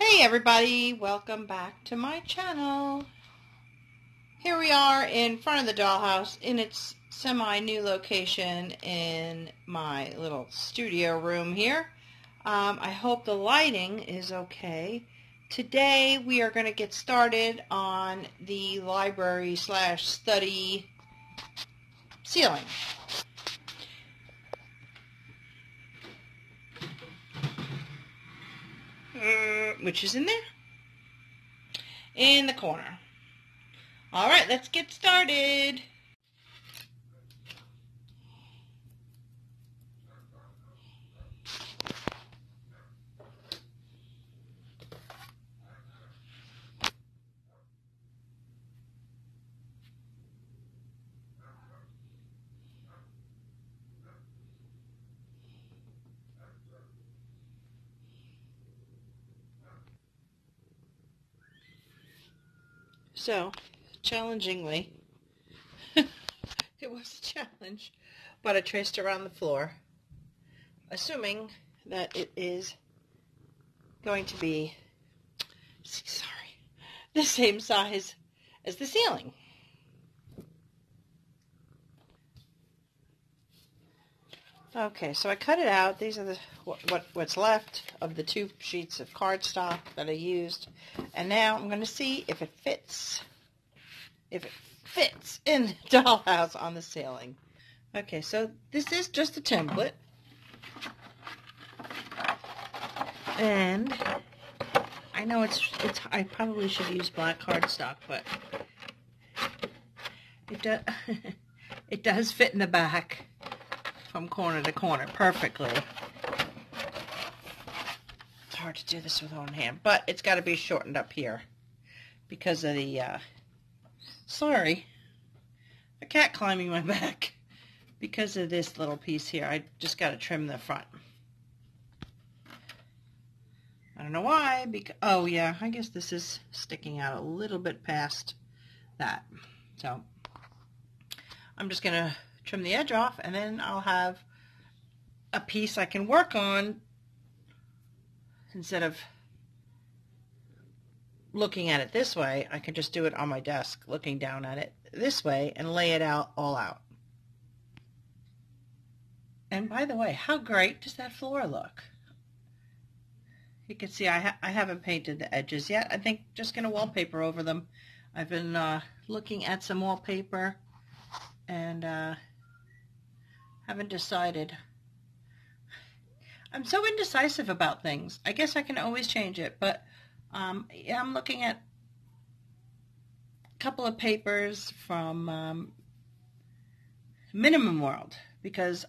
Hey everybody, welcome back to my channel. Here we are in front of the dollhouse in its semi-new location in my little studio room here. I hope the lighting is okay. Today we are going to get started on the library / study ceiling. Which is in there, in the corner. All right, let's get started. So, challengingly, it was a challenge, but I traced around the floor, assuming that it is going to be, the same size as the ceiling. Okay, so I cut it out. These are what's left of the 2 sheets of cardstock that I used. And now I'm going to see if it fits. If it fits in the dollhouse on the ceiling. Okay, so this is just a template. And I know I probably should use black cardstock, but it does fit in the back from corner to corner perfectly. It's hard to do this with one hand, but it's got to be shortened up here because of the sorry, a cat climbing my back. Because of this little piece here, I just got to trim the front. I don't know why, because oh yeah, I guess this is sticking out a little bit past that. So I'm just gonna trim the edge off, and then I'll have a piece I can work on instead of looking at it this way. I can just do it on my desk, looking down at it this way, and lay it out all out. And by the way, how great does that floor look? You can see I haven't painted the edges yet. I think just going to wallpaper over them. I've been looking at some wallpaper and haven't decided. I'm so indecisive about things. I guess I can always change it, but yeah, I'm looking at a couple of papers from Minimum World because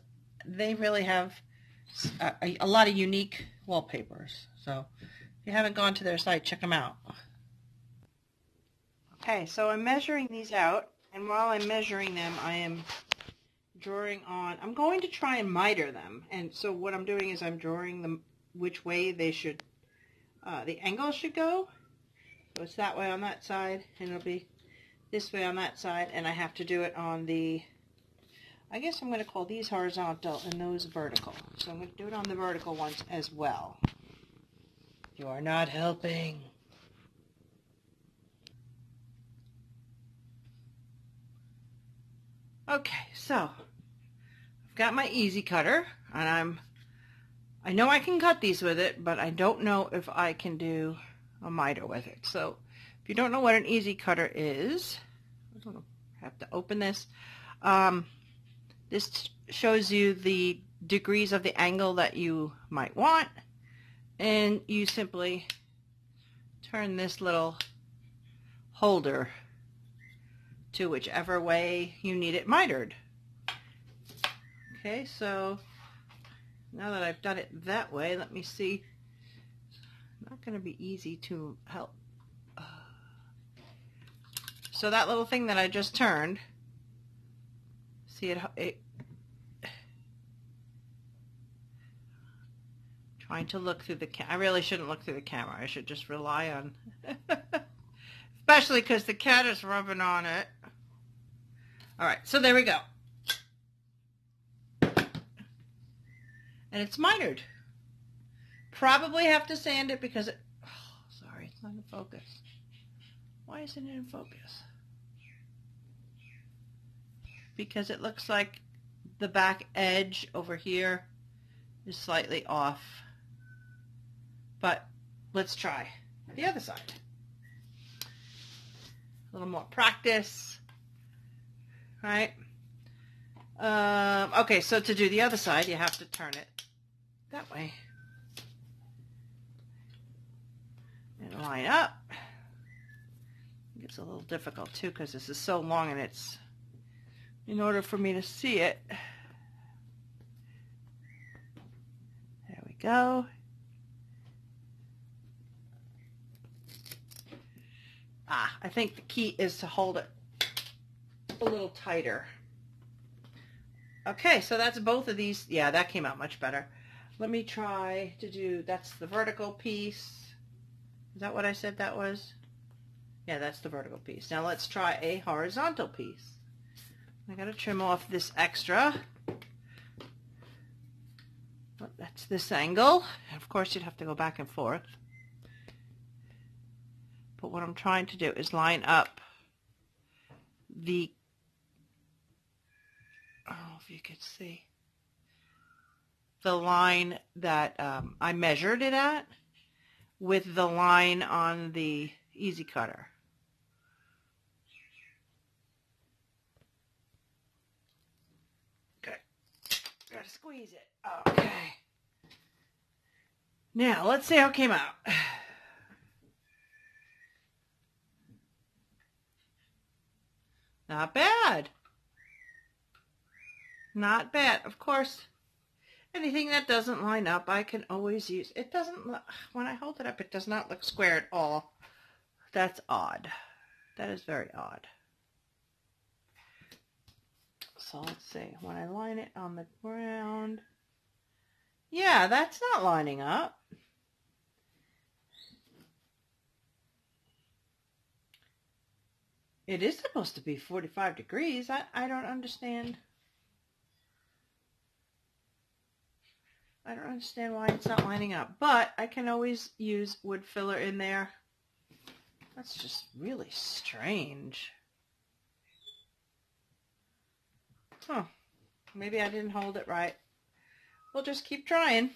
they really have a lot of unique wallpapers. So if you haven't gone to their site, check them out. Okay, so I'm measuring these out, and while I'm measuring them, I am drawing on, I'm going to try and miter them. And so what I'm doing is I'm drawing them which way they should, the angle should go. So it's that way on that side, and it'll be this way on that side, and I have to do it on the, I guess I'm going to call these horizontal and those vertical. So I'm going to do it on the vertical ones as well. You are not helping. Okay, so I've got my easy cutter, and I know I can cut these with it, but I don't know if I can do a miter with it. So if you don't know what an easy cutter is, I don't know, I have to open this. This shows you the degrees of the angle that you might want, and you simply turn this little holder to whichever way you need it mitered. Okay, so now that I've done it that way, let me see. It's not going to be easy to help. So that little thing that I just turned, see it trying to look through the I really shouldn't look through the camera. I should just rely on especially because the cat is rubbing on it. Alright, so there we go. And it's mitered. Probably have to sand it because it not in focus. Why isn't it in focus? Because it looks like the back edge over here is slightly off. But let's try the other side. A little more practice, right? Okay, so to do the other side, you have to turn it that way. And line up. It's a little difficult too because this is so long and it's, in order for me to see it. There we go. I think the key is to hold it a little tighter. Okay, so that's both of these. Yeah, that came out much better. Let me try to do, that's the vertical piece. Is that what I said that was? Yeah, that's the vertical piece. Now let's try a horizontal piece. I gotta trim off this extra. Oh, that's this angle. Of course, you'd have to go back and forth. But what I'm trying to do is line up the, I don't know if you could see, the line that I measured it at with the line on the Easy Cutter. Okay, gotta squeeze it. Okay. Now, let's see how it came out. Not bad. Not bad. Of course, anything that doesn't line up, I can always use. It doesn't look, when I hold it up, it does not look square at all. That's odd. That is very odd. So let's see. When I line it on the ground, yeah, that's not lining up. It is supposed to be 45 degrees. I don't understand. I don't understand why it's not lining up. But I can always use wood filler in there. That's just really strange. Huh. Maybe I didn't hold it right. We'll just keep trying.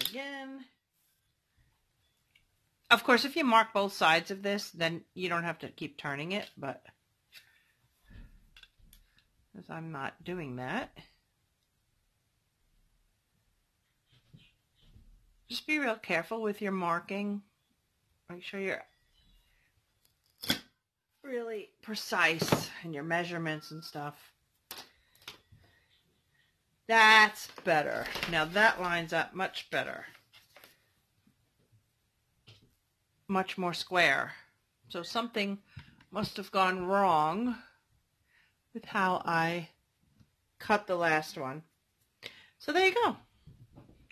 Again. Of course, if you mark both sides of this, then you don't have to keep turning it, but as I'm not doing that, just be real careful with your marking. Make sure you're really precise in your measurements and stuff. That's better. Now that lines up much better. Much more square. So something must have gone wrong with how I cut the last one. So there you go.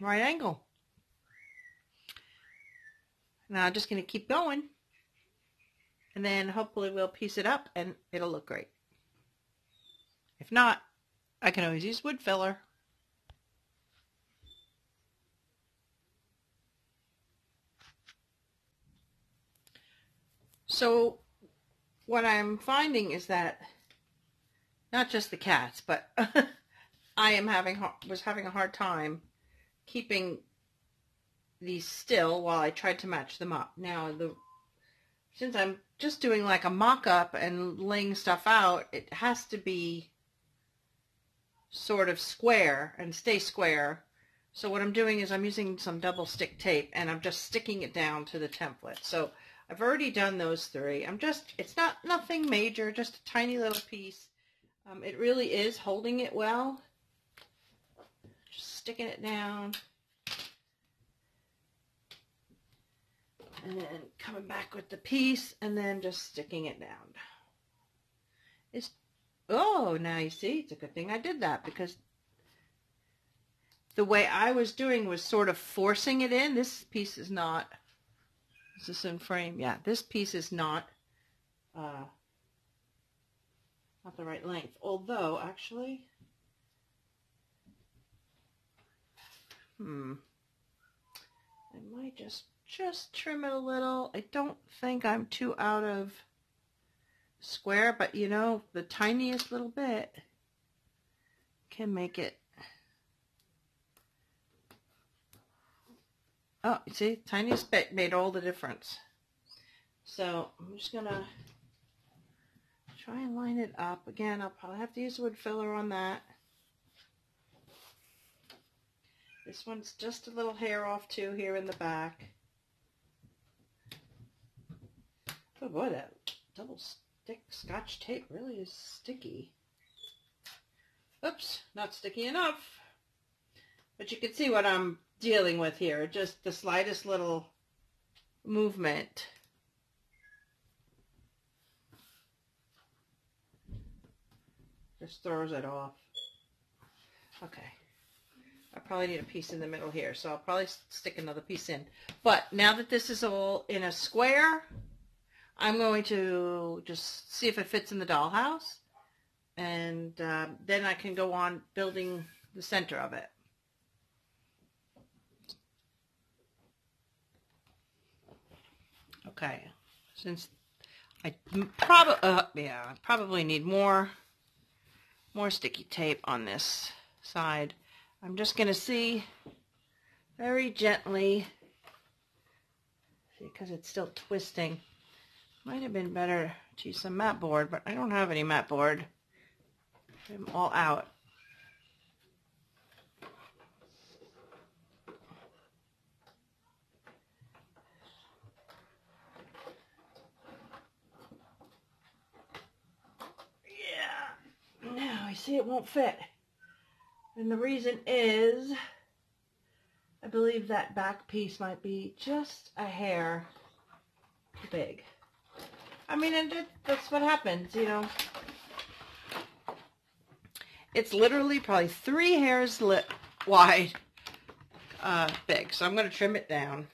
Right angle. Now I'm just going to keep going. And then hopefully we'll piece it up and it'll look great. If not, I can always use wood filler. So what I'm finding is that not just the cats, but I was having a hard time keeping these still while I tried to match them up. Now, since I'm just doing like a mock-up and laying stuff out, it has to be sort of square and stay square. So what I'm doing is I'm using some double stick tape and I'm just sticking it down to the template. So I've already done those three. It's not nothing major, just a tiny little piece. It really is holding it well. Just sticking it down. And then coming back with the piece and then just sticking it down. Oh, now you see, it's a good thing I did that because the way I was doing was sort of forcing it in. This piece is not, is this in frame? Yeah, this piece is not the right length. Although, actually, I might just trim it a little. I don't think I'm too out of square, but you know, the tiniest little bit can make it. Oh, you see, tiniest bit made all the difference. So I'm just gonna try and line it up. Again, I'll probably have to use wood filler on that. This one's just a little hair off too here in the back. Oh boy, that double stick Scotch tape really is sticky. Oops, not sticky enough. But you can see what I'm dealing with here. Just the slightest little movement. Just throws it off. Okay. I probably need a piece in the middle here, so I'll probably stick another piece in. But now that this is all in a square, I'm going to just see if it fits in the dollhouse. And then I can go on building the center of it. Okay, since I probably need more sticky tape on this side. I'm just going to see very gently, see, because it's still twisting. Might have been better to use some mat board, but I don't have any mat board. I'm all out. Yeah. Now I see it won't fit. And the reason is, I believe that back piece might be just a hair too big. I mean, and that's what happens, you know. It's literally probably 3 hairs wide, big. So I'm going to trim it down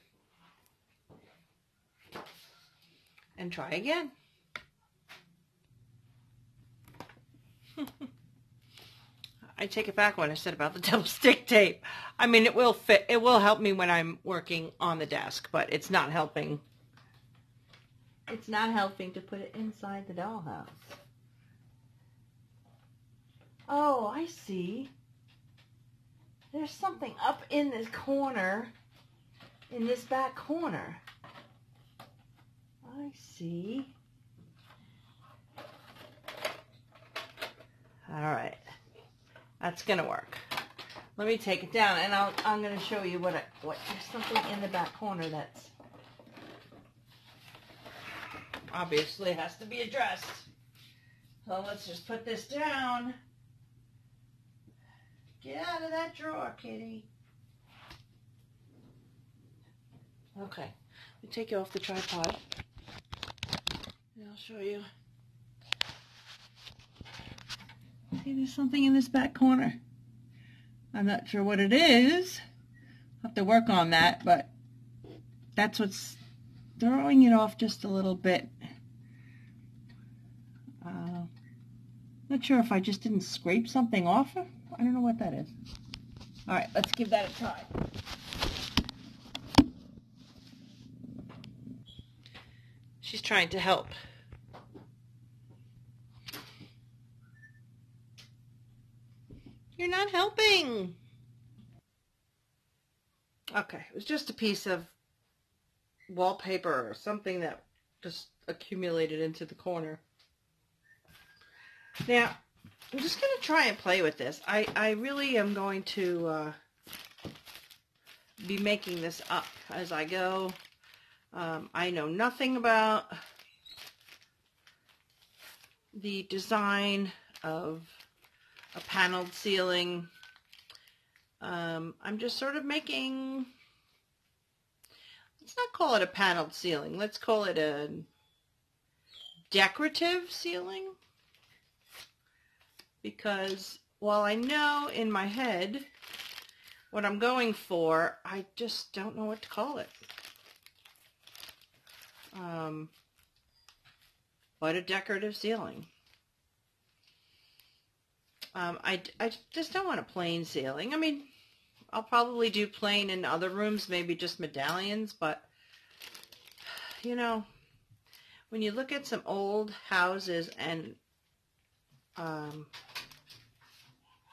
and try again. I take it back when I said about the double stick tape. I mean, it will fit. It will help me when I'm working on the desk, but it's not helping. It's not helping to put it inside the dollhouse. Oh, I see. There's something up in this corner, in this back corner. I see. All right. That's gonna work. Let me take it down, and I'm gonna show you what there's something in the back corner that's obviously has to be addressed. So let's just put this down. Get out of that drawer, kitty. Okay, let me take you off the tripod, and I'll show you. See, there's something in this back corner. I'm not sure what it is. I'll have to work on that, but that's what's throwing it off just a little bit. Not sure if I just didn't scrape something off. I don't know what that is. All right, let's give that a try. She's trying to help. You're not helping. Okay, it was just a piece of wallpaper or something that just accumulated into the corner. Now, I'm just going to try and play with this. I really am going to be making this up as I go. I know nothing about the design of a paneled ceiling. I'm just sort of making, let's not call it a paneled ceiling. Let's call it a decorative ceiling. Because while I know in my head what I'm going for, I just don't know what to call it. But a decorative ceiling. I just don't want a plain ceiling. I mean, I'll probably do plain in other rooms, maybe just medallions, but you know, when you look at some old houses and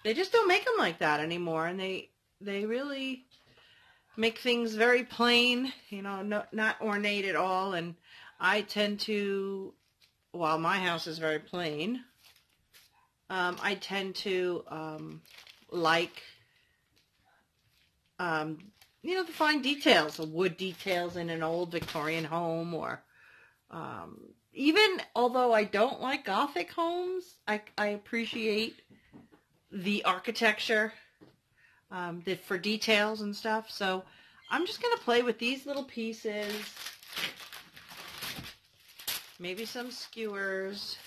they just don't make them like that anymore, and they really make things very plain, you know, not ornate at all. And I tend to, while my house is very plain, I tend to like, you know, the fine details, the wood details in an old Victorian home, or even although I don't like Gothic homes, I appreciate the architecture for details and stuff. So I'm just going to play with these little pieces, maybe some skewers.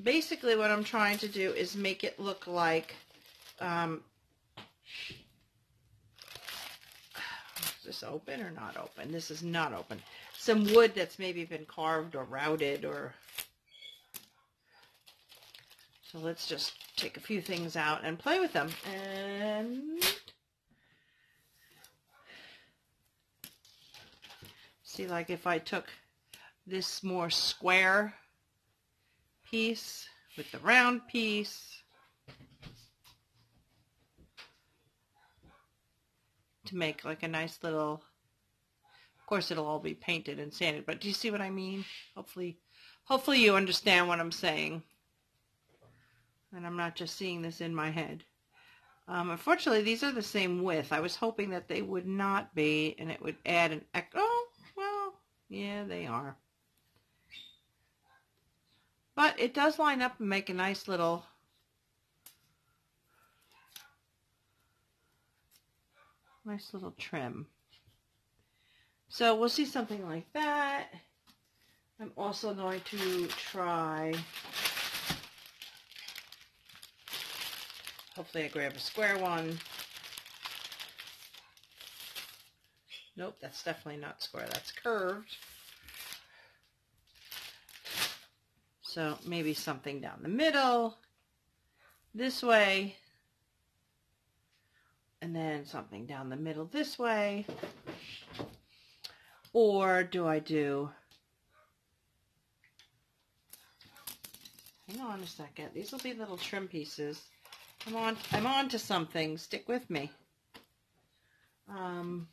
Basically what I'm trying to do is make it look like, is this open or not open? This is not open. Some wood that's maybe been carved or routed, or... So let's just take a few things out and play with them. And see, like if I took this more square piece with the round piece to make like a nice little, of course it'll all be painted and sanded, but do you see what I mean? Hopefully you understand what I'm saying. And I'm not just seeing this in my head. Unfortunately, these are the same width. I was hoping that they would not be, and it would add an echo. Oh, well, yeah, they are. But it does line up and make a nice little trim. So we'll see something like that. I'm also going to try... Hopefully I grab a square one. Nope, that's definitely not square. That's curved. So maybe something down the middle, this way, and then something down the middle this way. Or do I do... Hang on a second. These will be little trim pieces. I'm on to something. Stick with me. I'm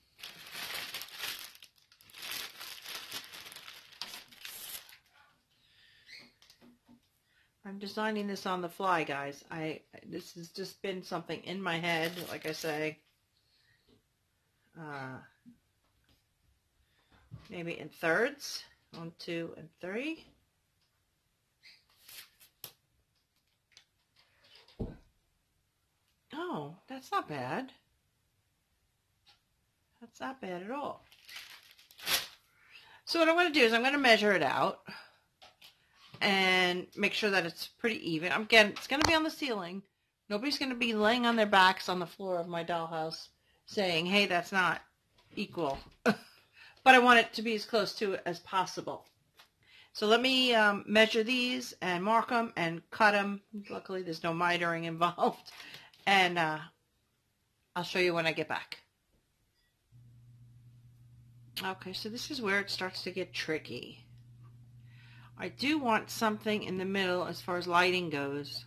designing this on the fly, guys. This has just been something in my head, like I say. Maybe in thirds. 1, 2, and 3. Oh, that's not bad. That's not bad at all. So what I'm going to do is I'm going to measure it out and make sure that it's pretty even. Again, it's going to be on the ceiling. Nobody's going to be laying on their backs on the floor of my dollhouse saying, hey, that's not equal. But I want it to be as close to it as possible. So let me measure these and mark them and cut them. Luckily, there's no mitering involved. And I'll show you when I get back. Okay, so this is where it starts to get tricky. I do want something in the middle as far as lighting goes,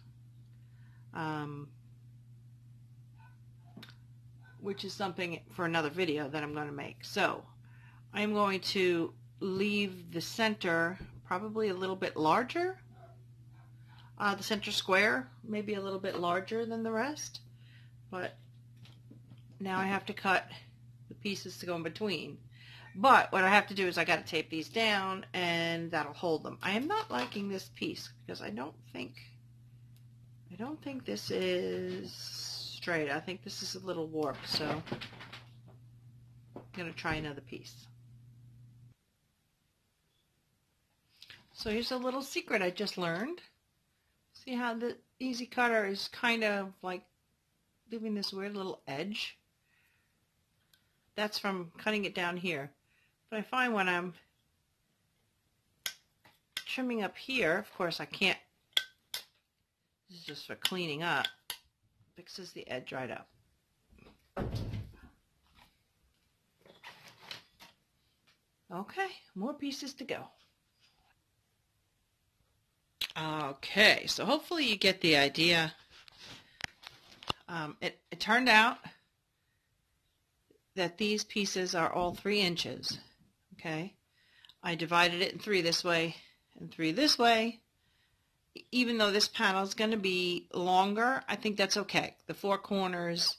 which is something for another video that I'm going to make. So I'm going to leave the center probably a little bit larger. The center square maybe a little bit larger than the rest, but now I have to cut the pieces to go in between. But what I have to do is I got to tape these down, and that'll hold them. I am not liking this piece because I don't think this is straight. I think this is a little warped, so I'm going to try another piece. So here's a little secret I just learned. See how the Easy Cutter is kind of like leaving this weird little edge? That's from cutting it down here. But I find when I'm trimming up here, of course I can't, this is just for cleaning up, fixes the edge right up. Okay, more pieces to go. Okay, so hopefully you get the idea. It turned out that these pieces are all 3 inches. Okay, I divided it in 3 this way and 3 this way. Even though this panel is going to be longer, I think that's okay. The 4 corners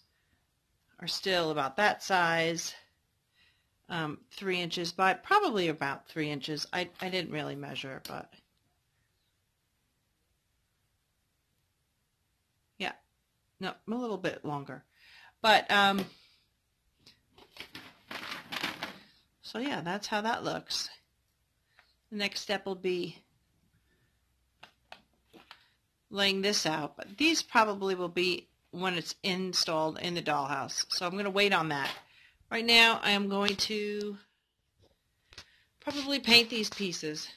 are still about that size, 3 inches by probably about 3 inches. I didn't really measure, but yeah, no, a little bit longer. But so yeah, that's how that looks. The next step will be laying this out, but these probably will be when it's installed in the dollhouse. So I'm going to wait on that. Right now I am going to probably paint these pieces.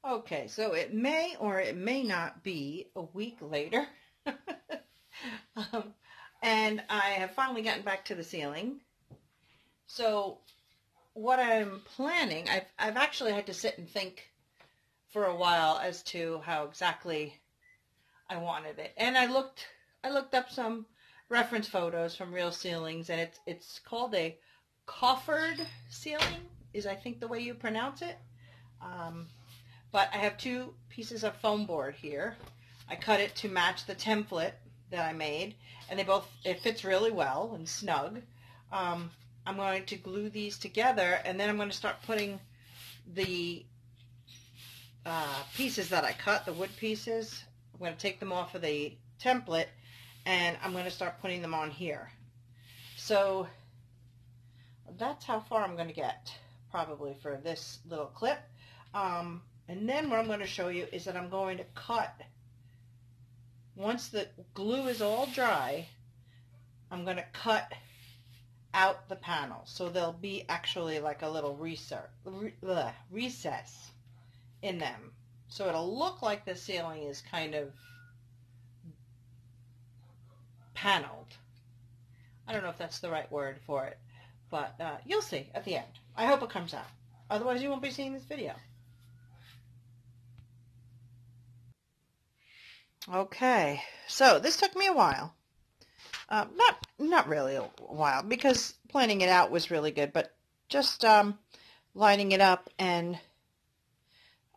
Okay, so it may or it may not be a week later. And I have finally gotten back to the ceiling. So what I'm planning, I've actually had to sit and think for a while as to how exactly I wanted it. And I looked up some reference photos from real ceilings, and it's called a coffered ceiling, is I think the way you pronounce it. But I have 2 pieces of foam board here. I cut it to match the template that I made, and it fits really well and snug. I'm going to glue these together, and then I'm going to start putting the pieces that I cut, the wood pieces. I'm going to take them off of the template, and I'm going to start putting them on here. So that's how far I'm going to get probably for this little clip. And then what I'm going to show you is that I'm going to cut, once the glue is all dry, I'm going to cut out the panels. So there'll be actually like a little recess in them. So it'll look like the ceiling is kind of paneled. I don't know if that's the right word for it, but you'll see at the end. I hope it comes out. Otherwise you won't be seeing this video. Okay, so this took me a while. Not really a while, because planning it out was really good, but just lining it up, and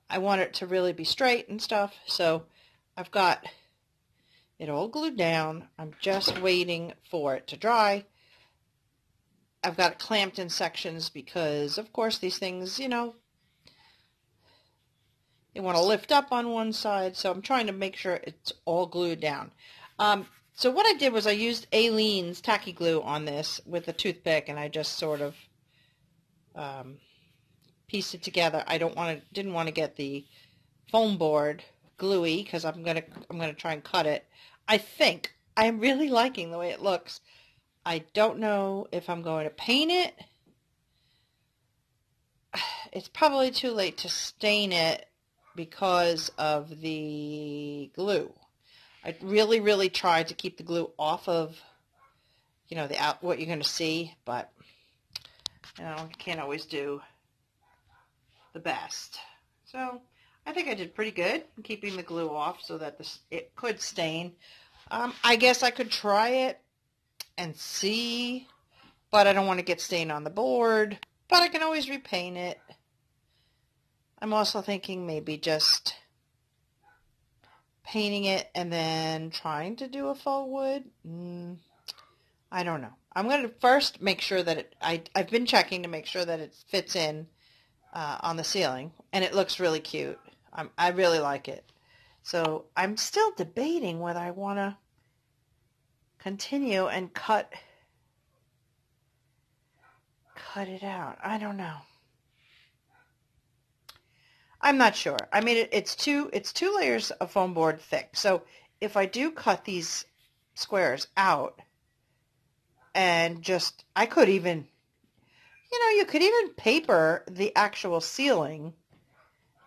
I want it to really be straight and stuff. So I've got it all glued down. I'm just waiting for it to dry. I've got it clamped in sections because, of course, these things, you know, they want to lift up on one side, so I'm trying to make sure it's all glued down. So what I did was I used Aleene's tacky glue on this with a toothpick, and I just sort of pieced it together. Didn't want to get the foam board gluey because I'm gonna try and cut it. I think I'm really liking the way it looks. I don't know if I'm going to paint it. It's probably too late to stain it because of the glue. I really tried to keep the glue off of, you know, what you're going to see, but you know, you can't always do the best. So I think I did pretty good in keeping the glue off so that it could stain. I guess I could try it and see, but I don't want to get stain on the board, but I can always repaint it. I'm also thinking maybe just painting it and then trying to do a faux wood. I don't know. I'm going to first make sure that I've been checking to make sure that it fits in on the ceiling, and it looks really cute. I really like it. So I'm still debating whether I want to continue and cut it out. I don't know. I'm not sure. I mean, it's two layers of foam board thick. So if I do cut these squares out and just, I could even, you know, you could even paper the actual ceiling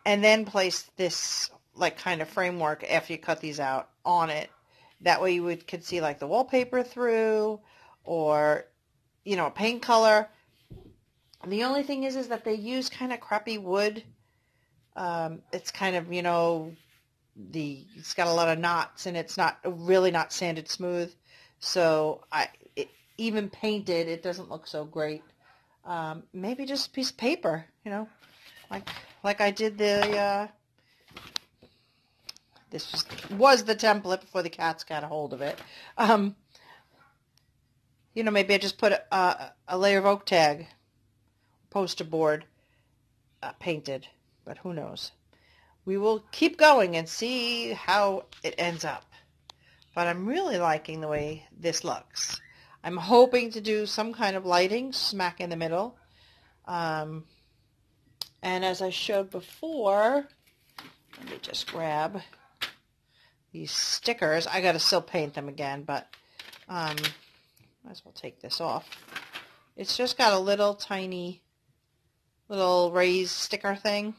and then place this like kind of framework after you cut these out on it. That way you could see like the wallpaper through, or, you know, a paint color. And the only thing is that they use kind of crappy wood. It's kind of, you know, it's got a lot of knots, and it's not really not sanded smooth. So even painted, it doesn't look so great. Maybe just a piece of paper, you know, like I did this was the template before the cats got a hold of it. You know, maybe I just put a layer of oak tag, poster board, painted, but who knows. We will keep going and see how it ends up. But I'm really liking the way this looks. I'm hoping to do some kind of lighting smack in the middle. And as I showed before, let me just grab these stickers. I got to still paint them again, but might as well take this off. It's just got a little tiny little raised sticker thing.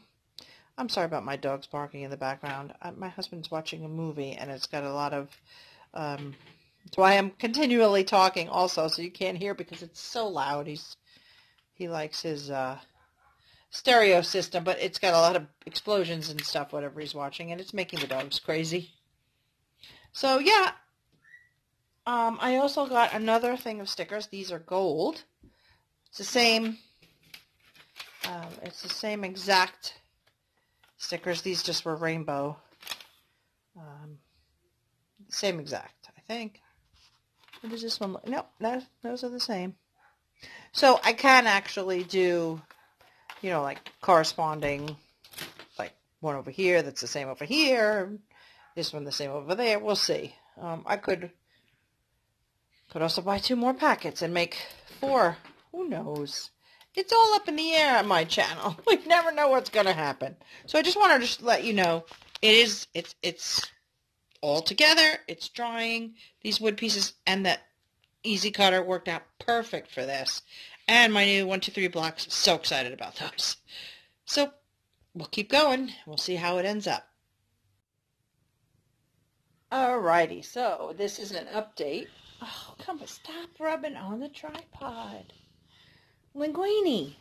I'm sorry about my dogs barking in the background. My husband's watching a movie, and it's got a lot of... that's why I'm continually talking also, so you can't hear because it's so loud. He likes his stereo system, but it's got a lot of explosions and stuff, whatever he's watching, and it's making the dogs crazy. So, yeah. I also got another thing of stickers. These are gold. It's the same... it's the same exact stickers. These just were rainbow. Same exact, I think. What does this one look? Nope, no, those are the same. So I can actually do, you know, like corresponding, like one over here that's the same over here, this one the same over there. We'll see. I could also buy 2 more packets and make 4. Who knows? It's all up in the air on my channel. We never know what's going to happen. So I just wanted to just let you know, it's all together. It's drying. These wood pieces and that easy cutter worked out perfect for this. And my new 1, 2, 3 blocks. So excited about those. So we'll keep going. We'll see how it ends up. Alrighty. So this is an update. Oh, come on. Stop rubbing on the tripod. Linguini.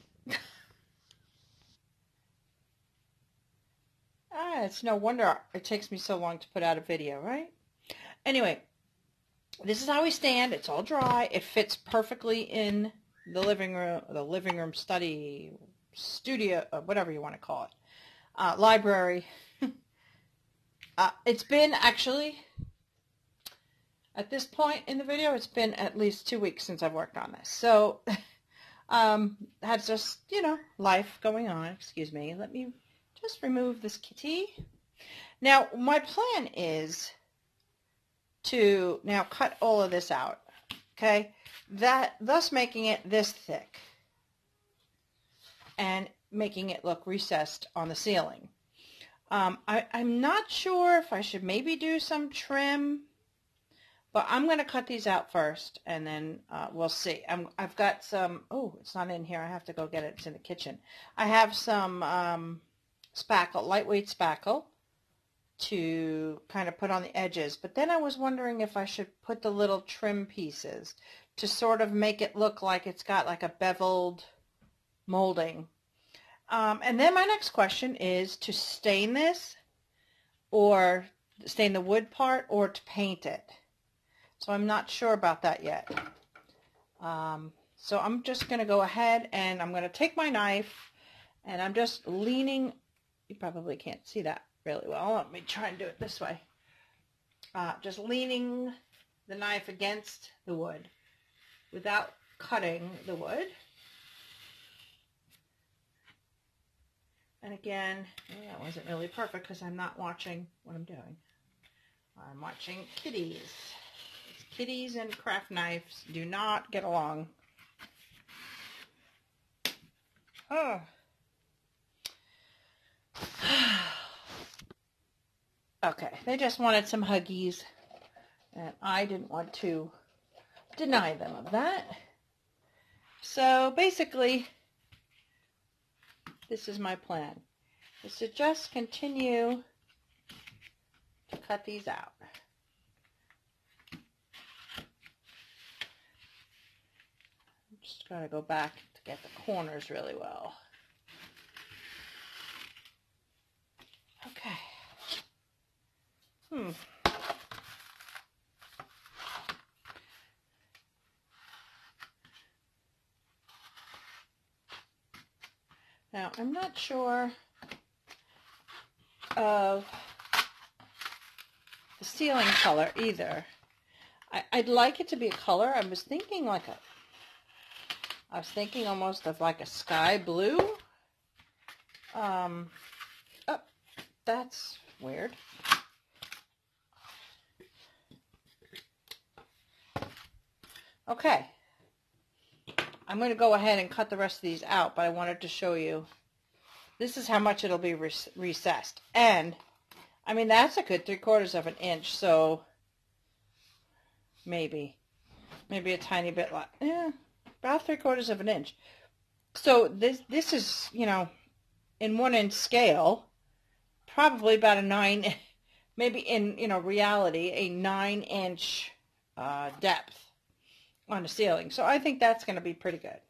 It's no wonder it takes me so long to put out a video, right? Anyway, this is how we stand. It's all dry. It fits perfectly in the living room, study, studio, whatever you want to call it, library. It's been actually, at this point in the video, it's been at least 2 weeks since I've worked on this. So, had just, you know, life going on. Excuse me. Let me just remove this kitty. Now, my plan is to now cut all of this out, okay? Thus making it this thick and making it look recessed on the ceiling. I'm not sure if I should maybe do some trim, but I'm going to cut these out first, and then we'll see. I've got some, oh, it's not in here. I have to go get it. It's in the kitchen. I have some spackle, lightweight spackle, to kind of put on the edges. But then I was wondering if I should put the little trim pieces to sort of make it look like it's got like a beveled molding. And then my next question is to stain this, or stain the wood part, or to paint it. So I'm not sure about that yet. So I'm just going to go ahead and I'm going to take my knife, and I'm just leaning. You probably can't see that really well. Let me try and do it this way. Just leaning the knife against the wood without cutting the wood. And again, that wasn't really perfect because I'm not watching what I'm doing. I'm watching kitties. Kitties and craft knives do not get along. Oh. Okay, they just wanted some huggies, and I didn't want to deny them of that. So basically, this is my plan, is to just continue to cut these out. try to go back to get the corners really well. Okay. Now, I'm not sure of the ceiling color either. I'd like it to be a color. I was thinking almost of like a sky blue. Oh, that's weird. Okay. I'm going to go ahead and cut the rest of these out, but I wanted to show you. This is how much it'll be recessed. And, I mean, that's a good 3/4 of an inch, so maybe a tiny bit less. Yeah, about 3/4 of an inch. So this is, you know, in 1 inch scale, probably about a 9, maybe in, you know, reality, a 9-inch depth on the ceiling. So I think that's going to be pretty good.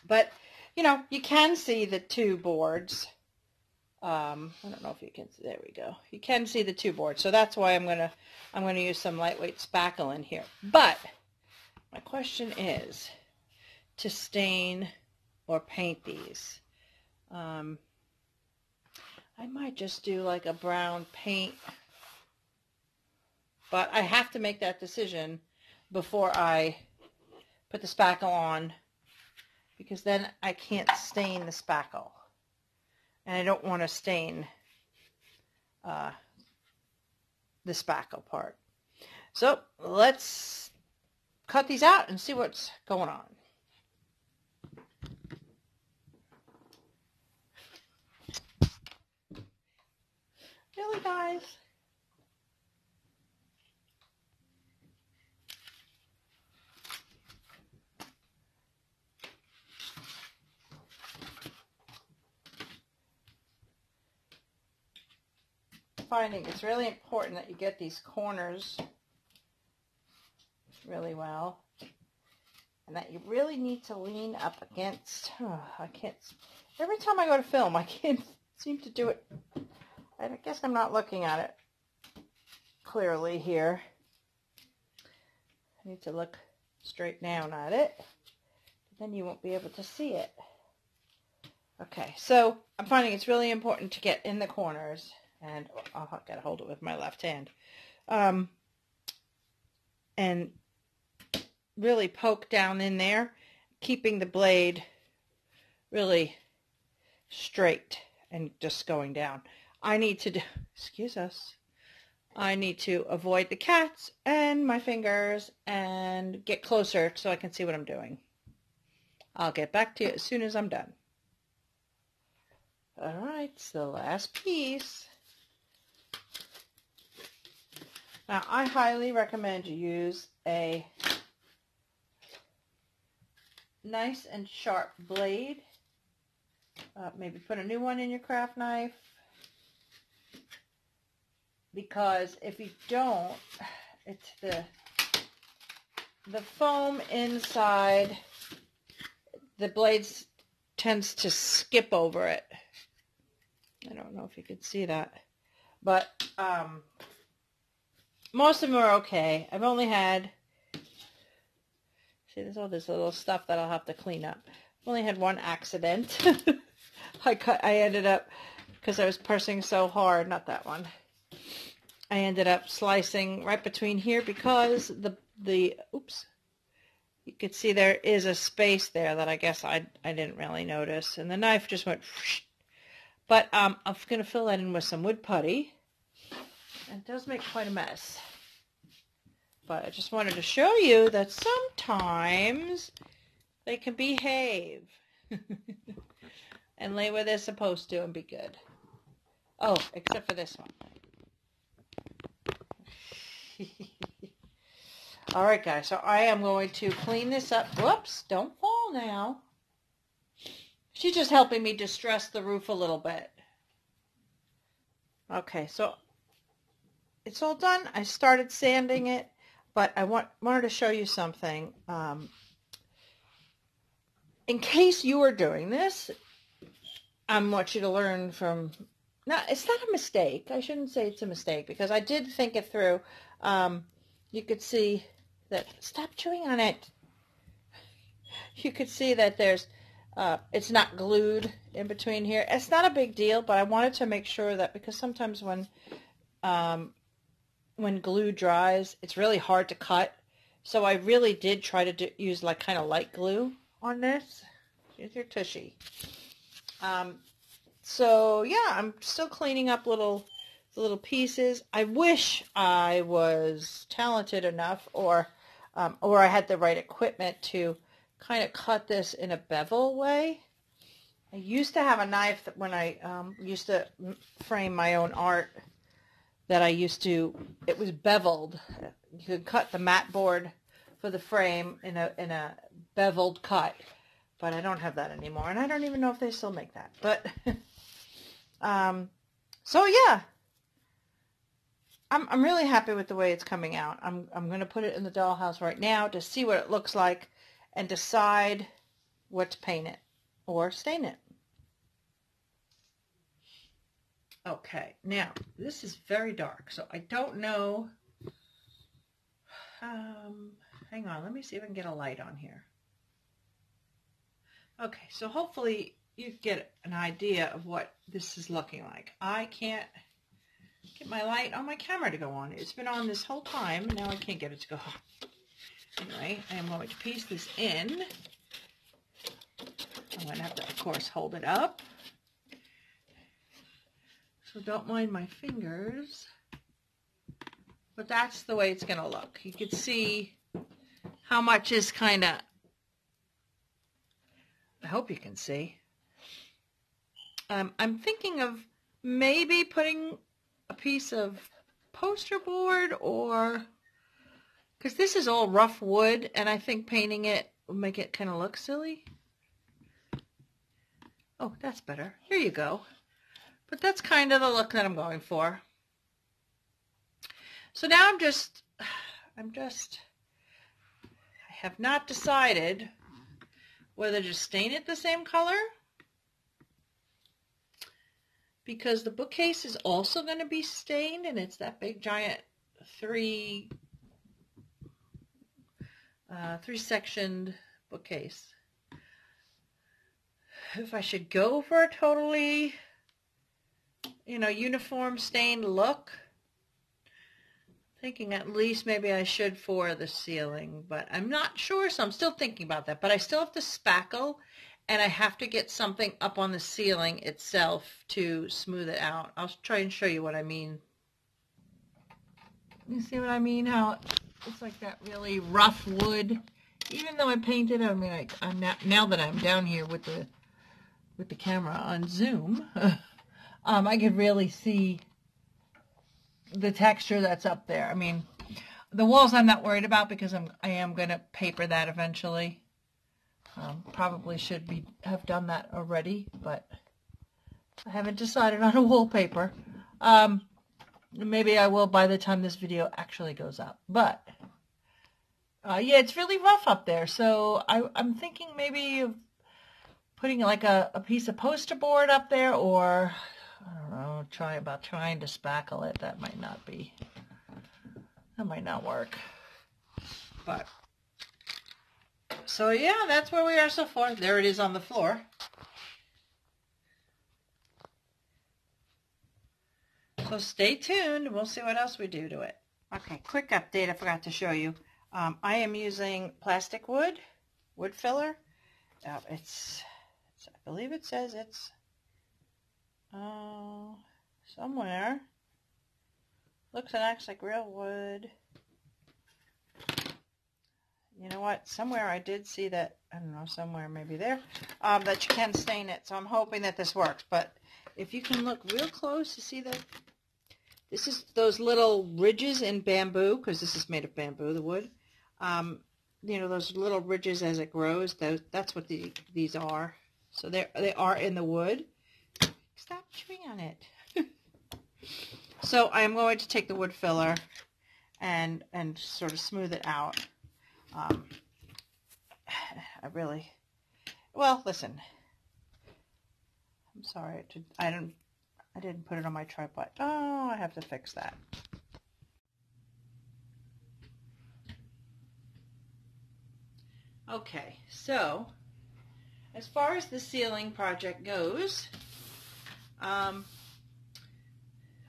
But, you know, you can see the two boards. I don't know if you can see. There we go. You can see the two boards. So that's why I'm going to use some lightweight spackle in here. But my question is to stain or paint these. I might just do like a brown paint, but I have to make that decision before I put the spackle on, because then I can't stain the spackle, and I don't want to stain the spackle part. So let's cut these out and see what's going on. Really, guys? Finding it's really important that you get these corners really well, and that you really need to lean up against. I can't. Every time I go to film, I can't seem to do it. I guess I'm not looking at it clearly here. I need to look straight down at it. Then you won't be able to see it. Okay, so I'm finding it's really important to get in the corners, and I'll gotta hold it with my left hand, and really poke down in there, keeping the blade really straight and just going down. I need to I need to avoid the cats and my fingers and get closer so I can see what I'm doing. I'll get back to you as soon as I'm done. All right, it's the last piece. Now, I highly recommend you use a nice and sharp blade. Maybe put a new one in your craft knife, because if you don't, it's the foam inside the blades tends to skip over it. I don't know if you could see that, but most of them are okay. I've only had, see, there's all this little stuff that I'll have to clean up. I've only had one accident. I ended up, because I was pressing so hard, not that one, I ended up slicing right between here because oops, you could see there is a space there that I guess I didn't really notice, and the knife just went whoosh. But I'm going to fill that in with some wood putty. It does make quite a mess. But I just wanted to show you that sometimes they can behave and lay where they're supposed to and be good. Oh, except for this one. All right, guys, so I am going to clean this up. Whoops, don't fall now. She's just helping me distress the roof a little bit. Okay, so it's all done. I started sanding it, but I wanted to show you something. in case you are doing this, I want you to learn from, it's not a mistake. I shouldn't say it's a mistake because I did think it through. You could see that, stop chewing on it. You could see that there's, it's not glued in between here. It's not a big deal, but I wanted to make sure that, because sometimes when glue dries, it's really hard to cut. So I really did try to use like kind of light glue on this. Here's your tushy. So yeah, I'm still cleaning up little pieces. I wish I was talented enough, or I had the right equipment to kind of cut this in a bevel way. I used to have a knife that when I used to frame my own art, that it was beveled. You could cut the mat board for the frame in a beveled cut, but I don't have that anymore, and I don't even know if they still make that. But so yeah, I'm really happy with the way it's coming out. I'm going to put it in the dollhouse right now to see what it looks like and decide what to paint it or stain it. Okay, now this is very dark, so I don't know. Hang on, let me see if I can get a light on here. Okay, so hopefully you get an idea of what this is looking like. I can't get my light on my camera to go on. It's been on this whole time, and now I can't get it to go on. Anyway, I am going to piece this in. I'm going to have to, of course, hold it up. So don't mind my fingers. But that's the way it's going to look. You can see how much is kind of, I hope you can see. I'm thinking of maybe putting a piece of poster board, or, because this is all rough wood, and I think painting it will make it kind of look silly. Oh, that's better. Here you go. But that's kind of the look that I'm going for. So now I have not decided whether to stain it the same color, because the bookcase is also going to be stained, and it's that big giant three-sectioned bookcase. If I should go for a totally, uniform stained look, thinking at least maybe I should for the ceiling, but I'm not sure, so I'm still thinking about that. But I still have to spackle, and I have to get something up on the ceiling itself to smooth it out. I'll try and show you what I mean. You see what I mean? How it's like that really rough wood. Even though I painted, I mean, I'm now that I'm down here with the camera on Zoom, I could really see the texture that's up there. I mean, the walls I'm not worried about because I am going to paper that eventually. Probably should have done that already, but I haven't decided on a wallpaper. Maybe I will by the time this video actually goes up. But yeah, it's really rough up there, so I'm thinking maybe of putting like a piece of poster board up there, or I don't know, trying to spackle it. That might not work. But so yeah, that's where we are so far. There it is on the floor. So stay tuned. We'll see what else we do to it. Okay, quick update I forgot to show you. I am using plastic wood filler. I believe it says it's somewhere. Looks and acts like real wood. You know what? Somewhere I did see that, I don't know, somewhere maybe there, that you can stain it. So I'm hoping that this works. But if you can look real close, you see that this is those little ridges in bamboo, because this is made of bamboo, the wood. Those little ridges as it grows, that's what these are. So they are in the wood. Stop chewing on it. So I am going to take the wood filler and sort of smooth it out. Well, listen. I'm sorry. I didn't put it on my tripod. Oh, I have to fix that. Okay, so as far as the ceiling project goes, I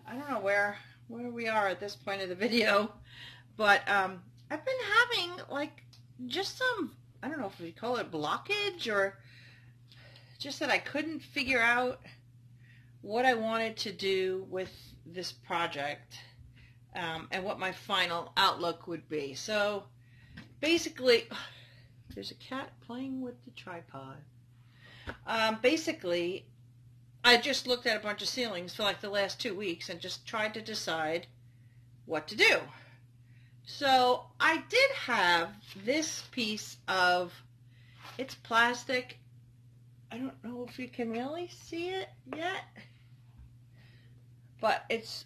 don't know where we are at this point of the video, but I've been having like just some, I don't know if we call it blockage or just that I couldn't figure out what I wanted to do with this project and what my final outlook would be. So basically, there's a cat playing with the tripod. Basically, I just looked at a bunch of ceilings for like the last 2 weeks and just tried to decide what to do. So I did have this piece of, it's plastic. I don't know if you can really see it yet, but it's,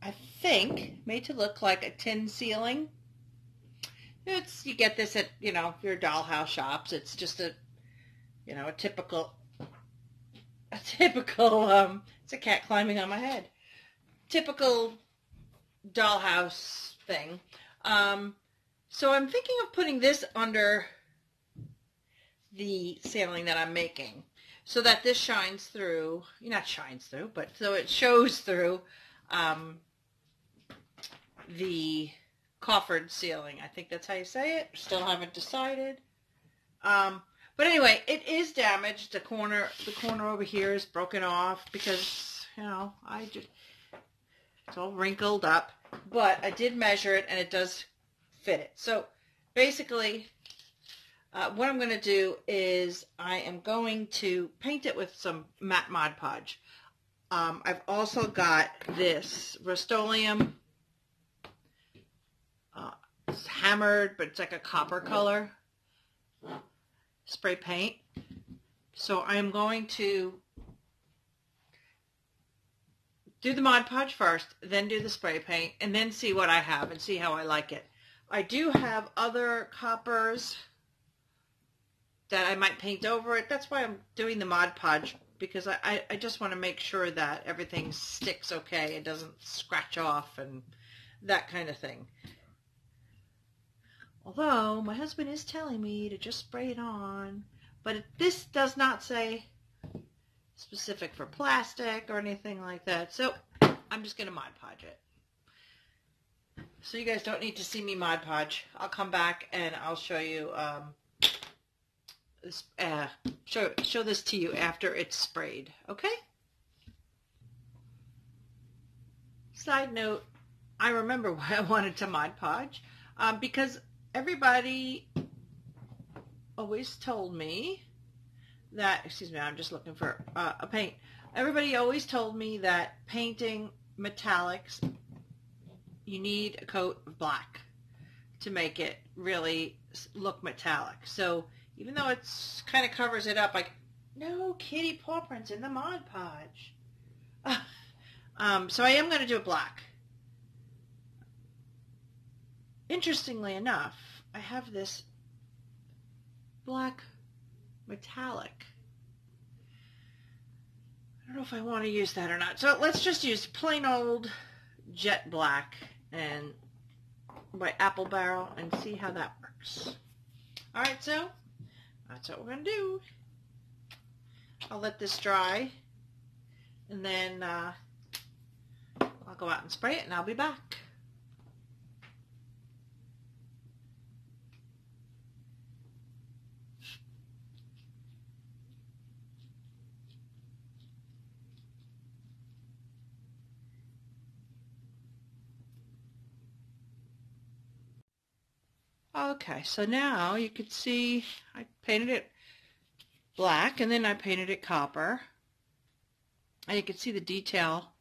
I think, made to look like a tin ceiling. You get this at, your Dollhouse shops. It's just a typical, it's a cat climbing on my head. Typical Dollhouse thing. So I'm thinking of putting this under the ceiling that I'm making so that this shines through, not shines through, but so it shows through the Coffered ceiling. I think that's how you say it. Still haven't decided. But anyway, it is damaged. The corner over here is broken off because, it's all wrinkled up. But I did measure it and it does fit it. So basically, what I'm going to do is I am going to paint it with some matte Mod Podge. I've also got this Rust-Oleum. It's hammered, but it's like a copper color spray paint. So I'm going to do the Mod Podge first, then do the spray paint, and then see what I have and see how I like it. I do have other coppers that I might paint over it. That's why I'm doing the Mod Podge, because I just want to make sure that everything sticks okay. It doesn't scratch off and that kind of thing. Although my husband is telling me to just spray it on, but this does not say specific for plastic or anything like that. So I'm just going to Mod Podge it. So you guys don't need to see me Mod Podge. I'll come back and I'll show you, show this to you after it's sprayed. Okay? Side note, I remember why I wanted to Mod Podge, because everybody always told me that, excuse me, I'm just looking for a paint. Everybody always told me that painting metallics, you need a coat of black to make it really look metallic. So even though it's kind of covers it up, like, no kitty paw prints in the Mod Podge. So I am going to do it black. Interestingly enough, I have this black metallic. I don't know if I want to use that or not. So let's just use plain old jet black and by Apple Barrel and see how that works. Alright, so that's what we're going to do. I'll let this dry and then I'll go out and spray it and I'll be back. Okay, so now you can see I painted it black and then I painted it copper. And you can see the detail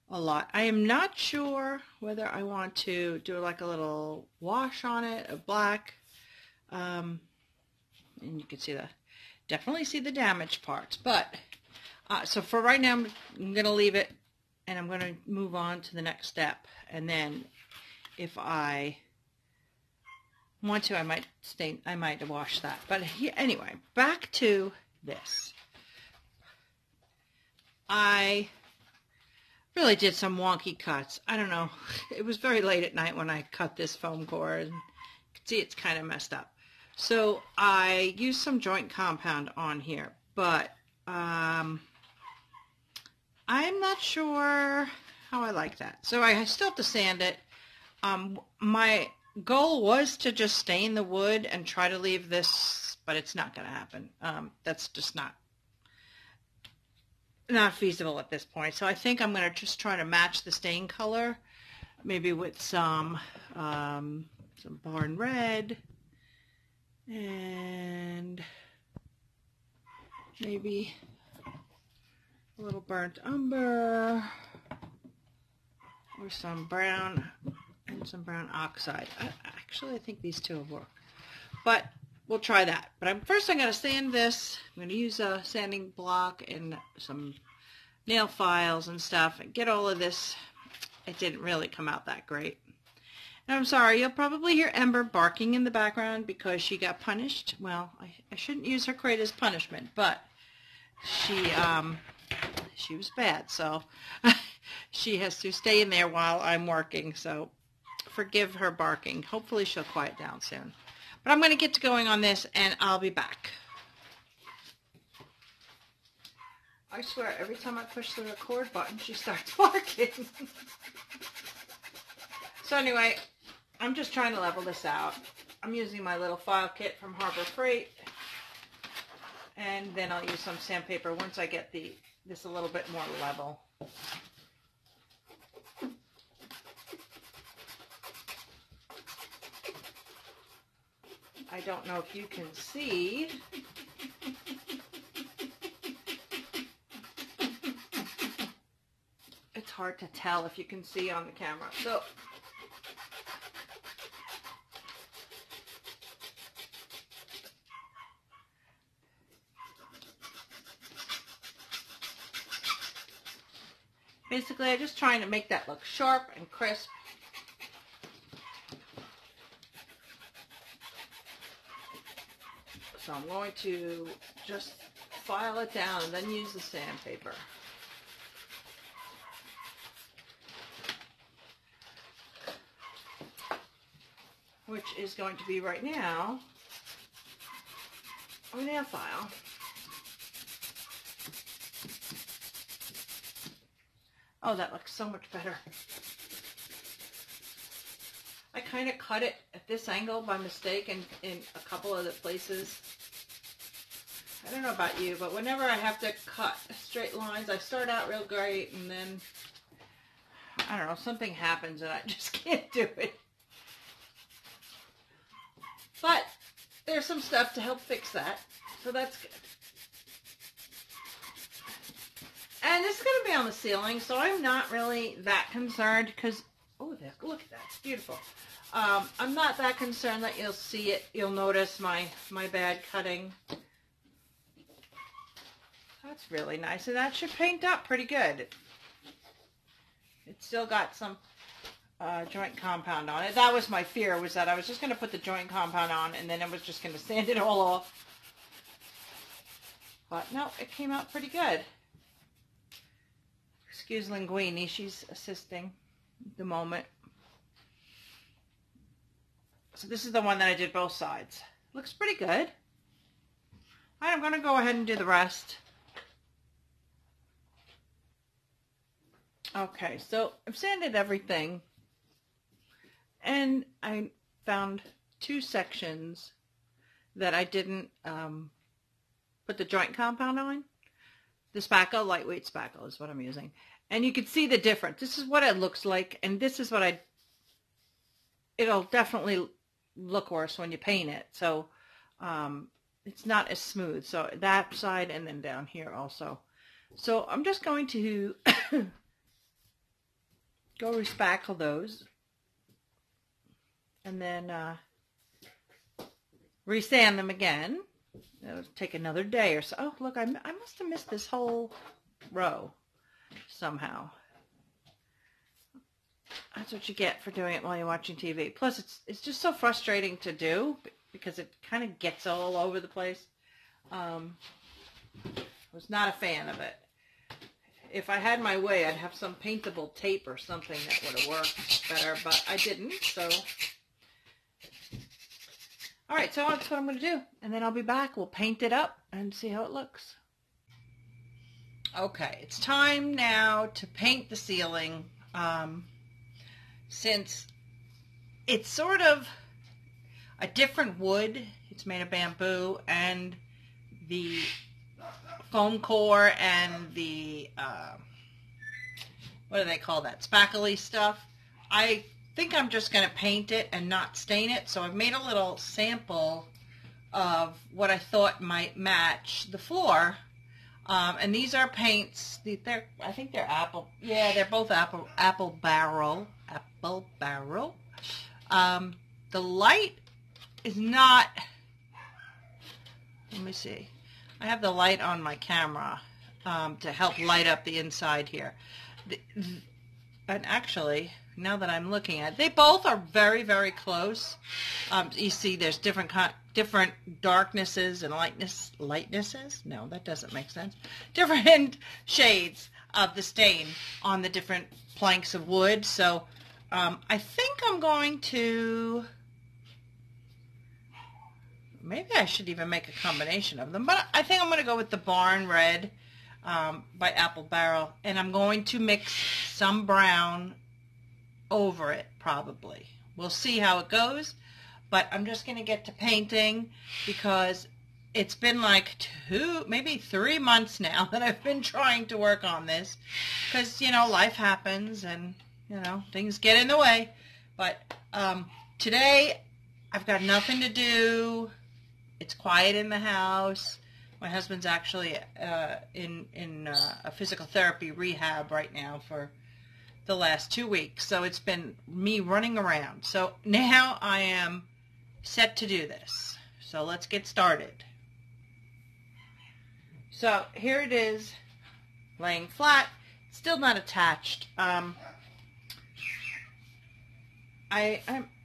a lot. I am not sure whether I want to do like a little wash on it of black. And you can see definitely see the damaged parts. But, so for right now, I'm going to leave it and I'm going to move on to the next step. And then if I Want to, I might wash that. But anyway, back to this. I really did some wonky cuts. I don't know. It was very late at night when I cut this foam core, and you can see it's kind of messed up. So I used some joint compound on here, but I'm not sure how I like that. So I still have to sand it. My goal was to just stain the wood and try to leave this, but it's not going to happen. That's just not feasible at this point. So I think I'm going to just try to match the stain color, maybe with some barn red, and maybe a little burnt umber, or some brown and some brown oxide. Actually, I think these two will work, but we'll try that. But first I'm going to sand this. I'm going to use a sanding block and some nail files and stuff and get all of this. It didn't really come out that great. And I'm sorry, you'll probably hear Ember barking in the background because she got punished. Well, I shouldn't use her crate as punishment, but she was bad, so she has to stay in there while I'm working, so forgive her barking. Hopefully she'll quiet down soon. But I'm going to get to going on this, and I'll be back. I swear, every time I push the record button, she starts barking. So anyway, I'm just trying to level this out. I'm using my little file kit from Harbor Freight, and then I'll use some sandpaper once I get this a little bit more level. I don't know if you can see. It's hard to tell if you can see on the camera. So basically, I'm just trying to make that look sharp and crisp. So I'm going to just file it down and then use the sandpaper. Which is going to be right now a nail file. Oh, that looks so much better. I kind of cut it at this angle by mistake in a couple of the places. I don't know about you, but whenever I have to cut straight lines, I start out real great, and then, I don't know, something happens and I just can't do it. But there's some stuff to help fix that, so that's good. And this is going to be on the ceiling, so I'm not really that concerned because, oh, look at that, it's beautiful. I'm not that concerned that you'll see it, you'll notice my bad cutting. That's really nice, and that should paint up pretty good. It's still got some joint compound on it. That was my fear, was that I was just going to put the joint compound on and then I was just going to sand it all off. But no, it came out pretty good. Excuse Linguini, she's assisting at the moment. So this is the one that I did both sides. Looks pretty good. I'm going to go ahead and do the rest. Okay, so I've sanded everything. And I found two sections that I didn't put the joint compound on. The spackle, lightweight spackle is what I'm using. And you can see the difference. This is what it looks like, and this is what it'll definitely look worse when you paint it. So it's not as smooth. So that side and then down here also. So I'm just going to go respackle those. And then resand them again. It'll take another day or so. Oh, look, I must have missed this whole row somehow. That's what you get for doing it while you're watching TV. Plus, it's just so frustrating to do because it kind of gets all over the place. Was not a fan of it. If I had my way, I'd have some paintable tape or something that would have worked better, but I didn't, so. All right, so that's what I'm going to do, and then I'll be back. We'll paint it up and see how it looks. Okay, it's time now to paint the ceiling. Since it's sort of a different wood, it's made of bamboo, and the foam core and the, what do they call that, spackly stuff, I think I'm just going to paint it and not stain it. So I've made a little sample of what I thought might match the floor. And these are paints. I think they're apple. Yeah, they're both apple barrel. The light is not. Let me see. I have the light on my camera to help light up the inside here. And actually, now that I'm looking at it, they both are very, very close. You see, there's different darknesses and lightnesses. No, that doesn't make sense. Different shades of the stain on the different planks of wood. So I think I'm going to. Maybe I should even make a combination of them, but I think I'm going to go with the Barn Red by Apple Barrel, and I'm going to mix some brown over it, probably. We'll see how it goes, but I'm just going to get to painting because it's been like maybe 3 months now that I've been trying to work on this because, you know, life happens and, you know, things get in the way. But today I've got nothing to do. It's quiet in the house. My husband's actually in a physical therapy rehab right now for the last 2 weeks. So it's been me running around. So now I am set to do this. So let's get started. So here it is, laying flat, still not attached. I'm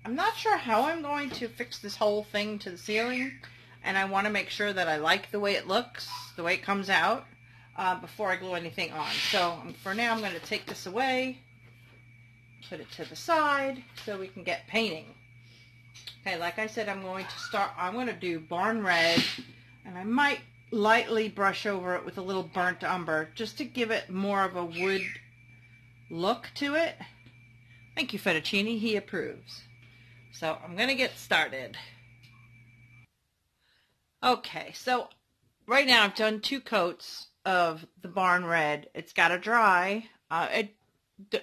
not sure how I'm going to fix this whole thing to the ceiling. And I want to make sure that I like the way it looks, the way it comes out, before I glue anything on. So for now, I'm going to take this away, put it to the side, so we can get painting. Okay, like I said, I'm going to do Barn Red, and I might lightly brush over it with a little burnt umber, just to give it more of a wood look to it. Thank you, Fettuccine, he approves. So I'm going to get started. Okay, so right now I've done 2 coats of the Barn Red. It's got to dry.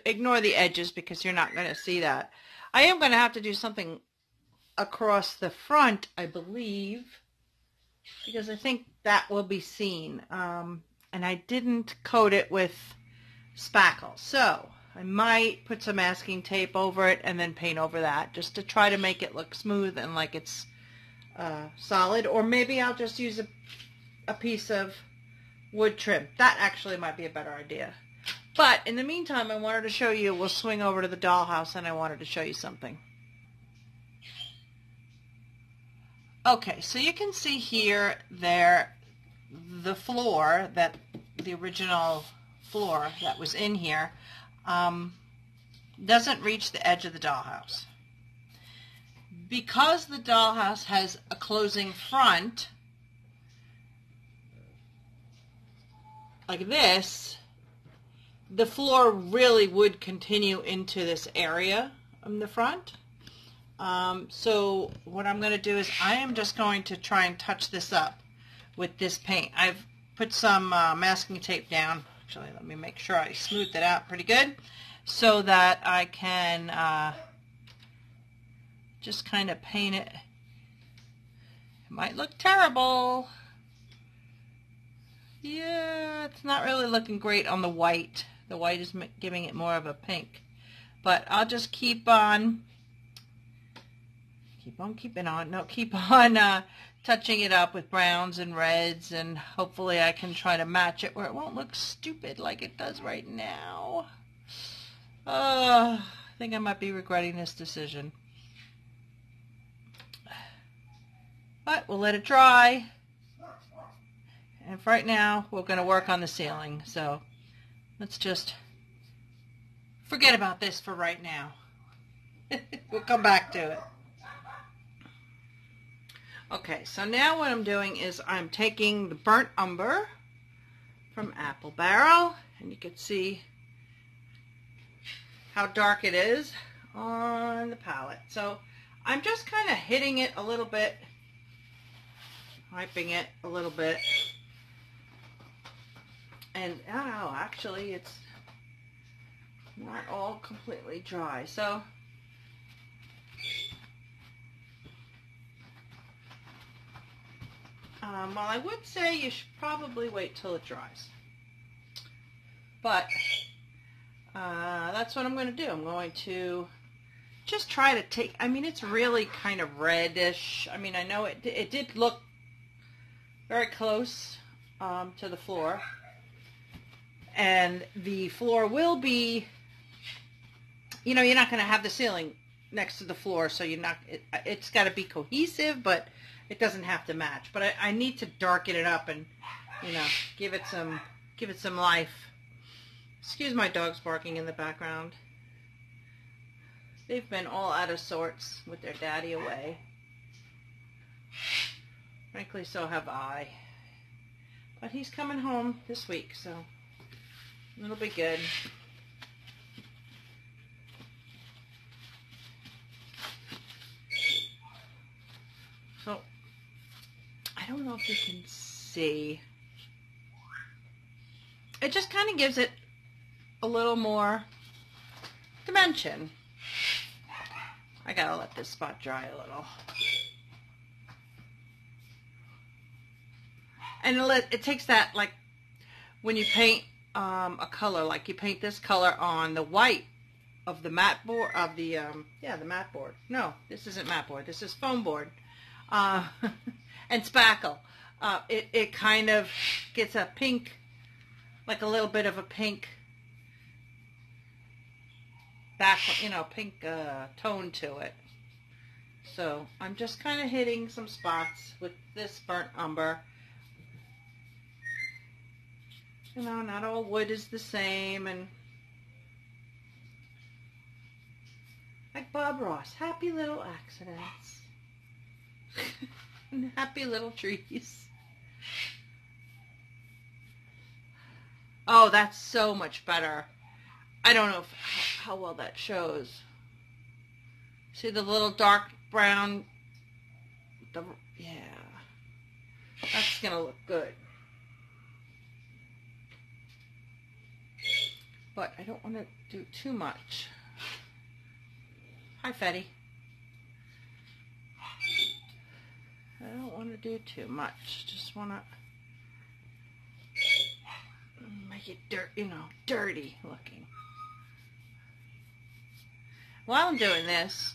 Ignore the edges because you're not going to see that. I am going to have to do something across the front, I believe, because I think that will be seen. And I didn't coat it with spackle, so I might put some masking tape over it and then paint over that just to try to make it look smooth and like it's solid, or maybe I'll just use a piece of wood trim. That actually might be a better idea. But in the meantime, I wanted to show you, we'll swing over to the dollhouse, and I wanted to show you something. Okay, so you can see here, the floor, the original floor that was in here, doesn't reach the edge of the dollhouse. Because the dollhouse has a closing front, like this, the floor really would continue into this area in the front. So what I'm going to do is I am just going to try and touch this up with this paint. I've put some masking tape down. Actually, let me make sure I smooth it out pretty good so that I can just kind of paint it. It might look terrible. Yeah, it's not really looking great on the white. The white is giving it more of a pink. But I'll just keep on touching it up with browns and reds, and hopefully I can try to match it where it won't look stupid like it does right now. think I might be regretting this decision. But we'll let it dry. And for right now, we're going to work on the ceiling. So let's just forget about this for right now. We'll come back to it. Okay, so now what I'm doing is I'm taking the burnt umber from Apple Barrel, and you can see how dark it is on the palette. So I'm just kind of hitting it a little bit, wiping it a little bit, and oh, actually it's not all completely dry. So well, I would say you should probably wait till it dries, but that's what I'm going to do. I'm going to just try to take, I mean, it's really kind of reddish. I mean, I know it did look very close to the floor, and the floor will be, you know, you're not going to have the ceiling next to the floor, so you're not, it's got to be cohesive, but it doesn't have to match. But I need to darken it up and, you know, give it some life. Excuse my dogs barking in the background. They've been all out of sorts with their daddy away. Frankly, so have I. But he's coming home this week, so it'll be good. So, I don't know if you can see. It just kind of gives it a little more dimension. I gotta let this spot dry a little. And it takes that, like, when you paint a color, like you paint this color on the white of the matte board, of the, the matte board. No, this isn't matte board, this is foam board. And spackle. It kind of gets a pink, like a little bit of a pink pink tone to it. So I'm just kind of hitting some spots with this burnt umber. You know, not all wood is the same, and like Bob Ross, happy little accidents. And happy little trees. Oh, that's so much better. I don't know how well that shows. See the little dark brown? Yeah. That's going to look good. But I don't want to do too much. Hi, Fetty. I don't want to do too much. Just want to make it dirty looking. While I'm doing this,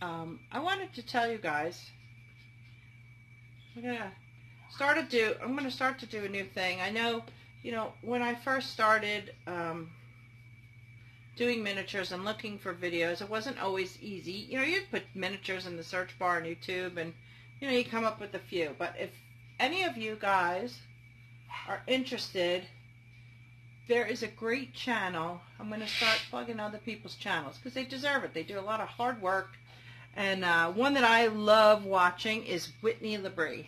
I wanted to tell you guys, I'm going to start to do a new thing. I know, when I first started doing miniatures and looking for videos, it wasn't always easy. You put miniatures in the search bar on YouTube and, you come up with a few. But if any of you guys are interested, there is a great channel. I'm going to start plugging other people's channels because they deserve it. They do a lot of hard work. And one that I love watching is Whitney Labrie.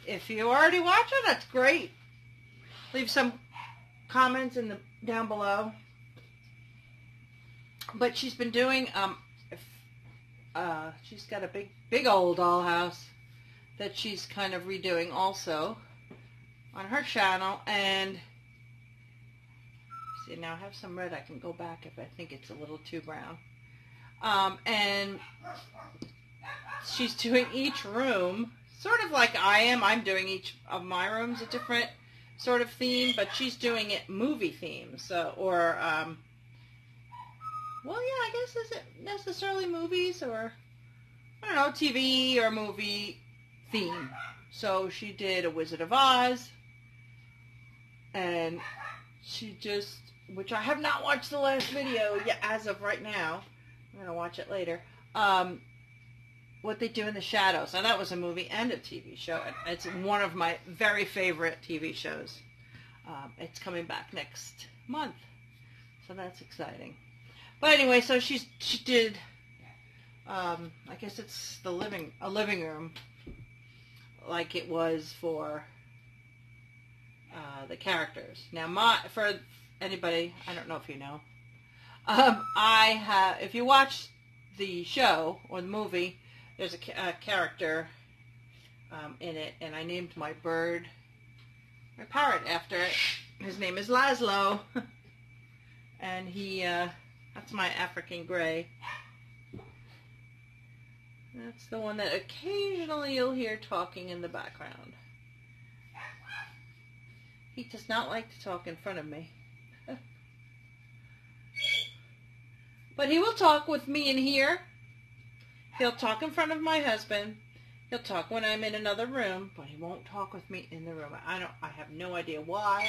If you already watch her, that's great. Leave some comments down below. But she's been doing, she's got a big old dollhouse that she's kind of redoing also on her channel. And see, now I have some red. I can go back if I think it's a little too brown. And she's doing each room sort of like I am. I'm doing each of my rooms a different sort of theme, but she's doing it movie theme. So, or, well, yeah, I guess isn't necessarily movies, or, I don't know, TV or movie theme. So she did A Wizard of Oz, and she just which I have not watched the last video yet as of right now. I'm going to watch it later. What They Do in the Shadows. Now that was a movie and a TV show. It's one of my very favorite TV shows. It's coming back next month, so that's exciting. But anyway, so she did. I guess it's a living room, like it was for the characters. Now, for anybody, I don't know if you know. If you watch the show or the movie, there's a character in it, and I named my parrot after it. His name is Laszlo, and that's my African gray. That's the one that occasionally you'll hear talking in the background. He does not like to talk in front of me. But he will talk with me in here. He'll talk in front of my husband. He'll talk when I'm in another room, but he won't talk with me in the room. I have no idea why.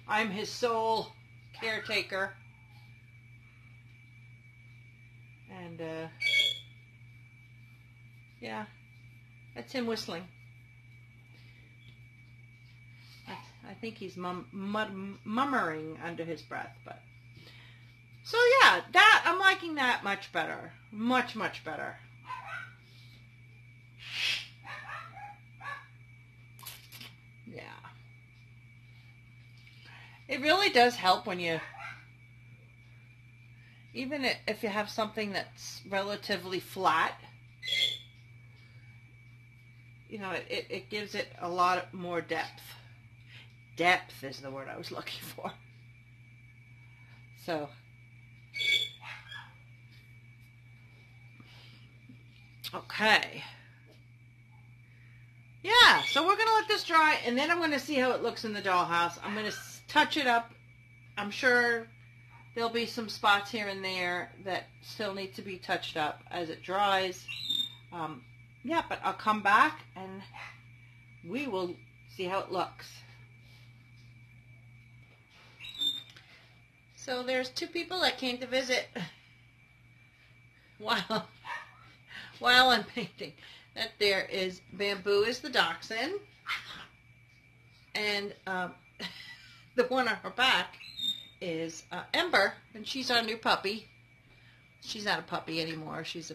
I'm his sole caretaker. And yeah, that's him whistling. I think he's murmuring under his breath, but so yeah, that I'm liking that much better, much better. Yeah, it really does help when even if you have something that's relatively flat, it gives it a lot more depth. Depth is the word I was looking for. So, okay. Yeah, so we're going to let this dry, and then I'm going to see how it looks in the dollhouse. I'm going to touch it up. I'm sure there'll be some spots here and there that still need to be touched up as it dries. Yeah, but I'll come back, and we will see how it looks. So there's two people that came to visit while I'm painting. That there is Bamboo is the dachshund, and the one on her back is Ember, and she's our new puppy. She's not a puppy anymore. She's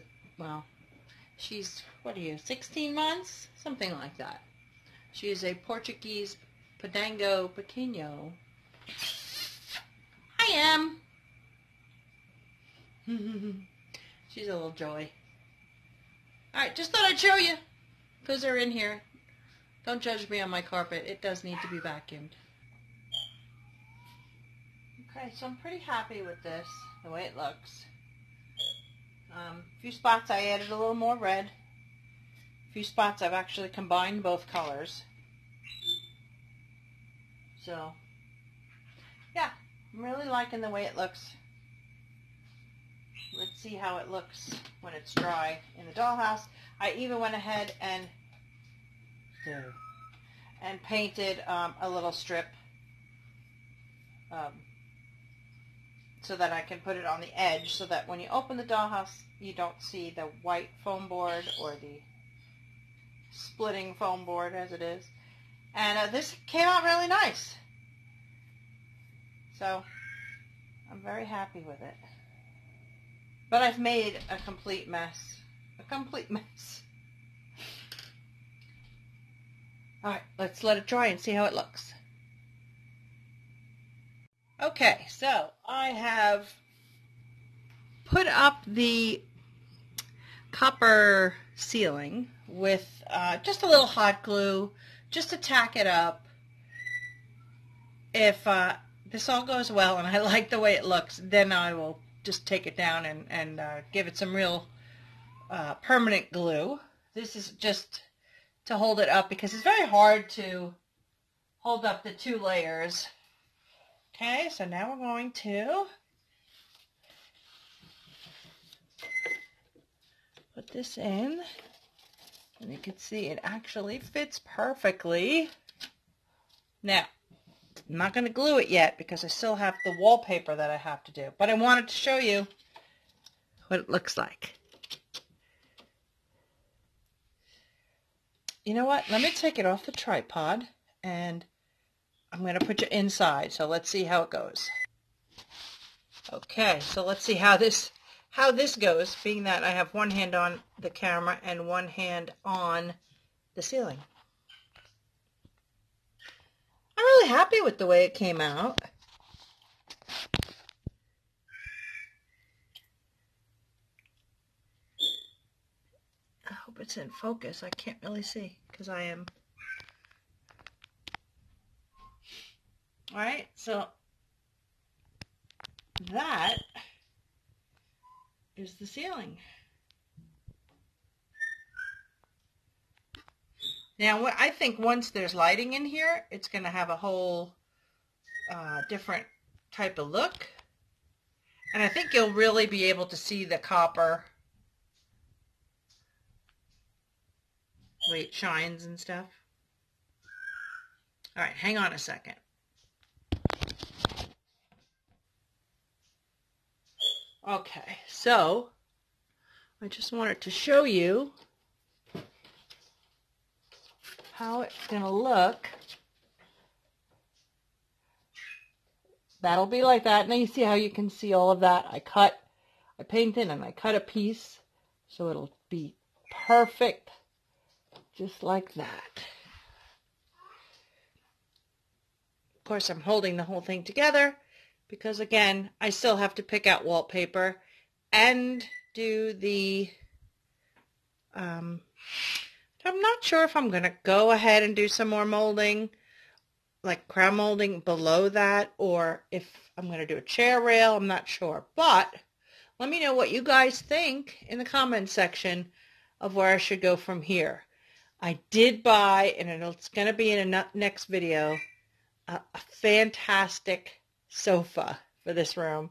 16 months? Something like that. She is a Portuguese Podengo Pequeno. I am. She's a little joy. Alright, just thought I'd show you, because they're in here. Don't judge me on my carpet. It does need to be vacuumed. Okay, so I'm pretty happy with this, the way it looks. A few spots I added a little more red. A few spots I've actually combined both colors. So, yeah, I'm really liking the way it looks. Let's see how it looks when it's dry in the dollhouse. I even went ahead and painted a little strip so that I can put it on the edge, so that when you open the dollhouse, you don't see the white foam board or the splitting foam board as it is. And this came out really nice. So I'm very happy with it. But I've made a complete mess. A complete mess. Alright, let's let it dry and see how it looks. Okay, so I have put up the copper ceiling with just a little hot glue just to tack it up. If this all goes well and I like the way it looks, then I will just take it down and give it some real permanent glue. This is just to hold it up because it's very hard to hold up the two layers. Okay, so now we're going to put this in, and you can see it actually fits perfectly. Now, I'm not going to glue it yet because I still have the wallpaper that I have to do. But I wanted to show you what it looks like. You know what? Let me take it off the tripod and I'm going to put you inside. So let's see how it goes. Okay, so let's see how this goes, being that I have one hand on the camera and one hand on the ceiling. I'm really happy with the way it came out. I hope it's in focus. I can't really see because I am. All right, so that is the ceiling. Now, I think once there's lighting in here, it's going to have a whole different type of look. And I think you'll really be able to see the copper, the way it shines and stuff. All right, hang on a second. Okay, so I just wanted to show you how it's going to look. That'll be like that. Now you see how you can see all of that. I painted and I cut a piece so it'll be perfect just like that. Of course, I'm holding the whole thing together because, again, I still have to pick out wallpaper and do the, I'm not sure if I'm going to go ahead and do some more molding, like crown molding below that, or if I'm going to do a chair rail. I'm not sure. But let me know what you guys think in the comment section of where I should go from here. I did buy, and it's going to be in a next video, a fantastic sofa for this room.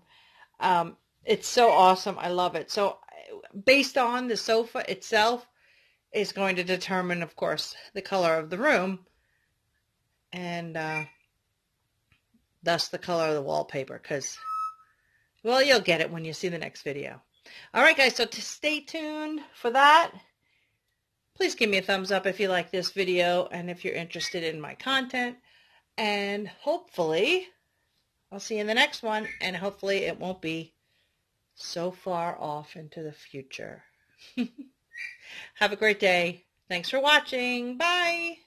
It's so awesome. I love it. So based on the sofa itself is going to determine, of course, the color of the room and thus the color of the wallpaper, because, well, you'll get it when you see the next video. All right, guys, so to stay tuned for that. Please give me a thumbs up if you like this video and if you're interested in my content. And hopefully, I'll see you in the next one. And hopefully it won't be so far off into the future. Have a great day. Thanks for watching. Bye.